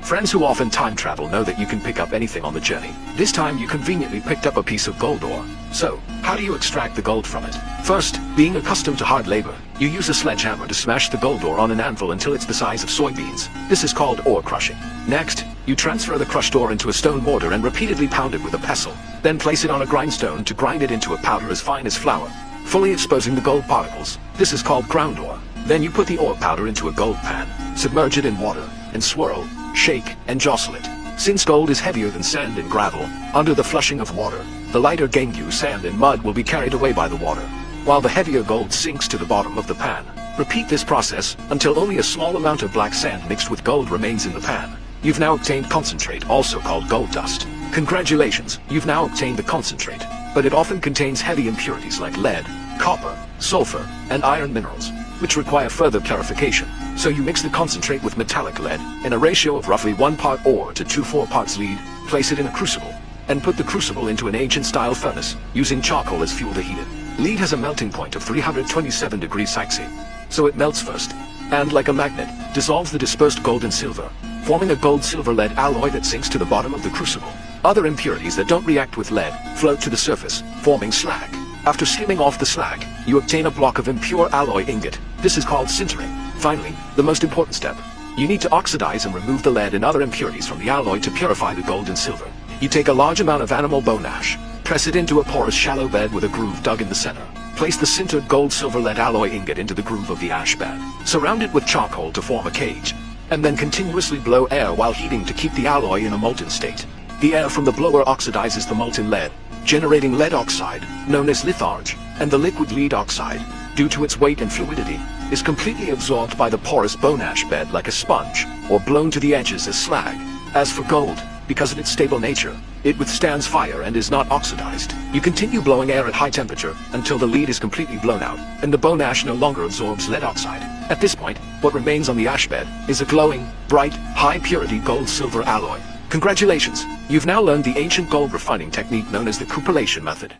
Friends who often time travel know that you can pick up anything on the journey. This time you conveniently picked up a piece of gold ore. So, how do you extract the gold from it? First, being accustomed to hard labor, you use a sledgehammer to smash the gold ore on an anvil until it's the size of soybeans. This is called ore crushing. Next, you transfer the crushed ore into a stone mortar and repeatedly pound it with a pestle. Then place it on a grindstone to grind it into a powder as fine as flour, fully exposing the gold particles. This is called ground ore. Then you put the ore powder into a gold pan, submerge it in water, and swirl, shake, and jostle it. Since gold is heavier than sand and gravel, under the flushing of water, the lighter gangue sand and mud will be carried away by the water, while the heavier gold sinks to the bottom of the pan. Repeat this process until only a small amount of black sand mixed with gold remains in the pan. You've now obtained concentrate, also called gold dust. Congratulations, you've now obtained the concentrate, but it often contains heavy impurities like lead, copper, sulfur, and iron minerals, which require further purification. So you mix the concentrate with metallic lead in a ratio of roughly 1 part ore to 4 parts lead, place it in a crucible, and put the crucible into an ancient-style furnace, using charcoal as fuel to heat it. Lead has a melting point of 327 degrees Celsius, so it melts first, and like a magnet, dissolves the dispersed gold and silver, forming a gold-silver-lead alloy that sinks to the bottom of the crucible. Other impurities that don't react with lead float to the surface, forming slag. After skimming off the slag, you obtain a block of impure alloy ingot. This is called sintering. Finally, the most important step. You need to oxidize and remove the lead and other impurities from the alloy to purify the gold and silver. You take a large amount of animal bone ash, press it into a porous shallow bed with a groove dug in the center. Place the sintered gold-silver-lead alloy ingot into the groove of the ash bed. Surround it with charcoal to form a cage, and then continuously blow air while heating to keep the alloy in a molten state. The air from the blower oxidizes the molten lead, generating lead oxide, known as litharge, and the liquid lead oxide, due to its weight and fluidity, is completely absorbed by the porous bone ash bed like a sponge, or blown to the edges as slag. As for gold, because of its stable nature, it withstands fire and is not oxidized. You continue blowing air at high temperature until the lead is completely blown out, and the bone ash no longer absorbs lead oxide. At this point, what remains on the ash bed is a glowing, bright, high-purity gold-silver alloy. Congratulations! You've now learned the ancient gold refining technique known as the cupellation method.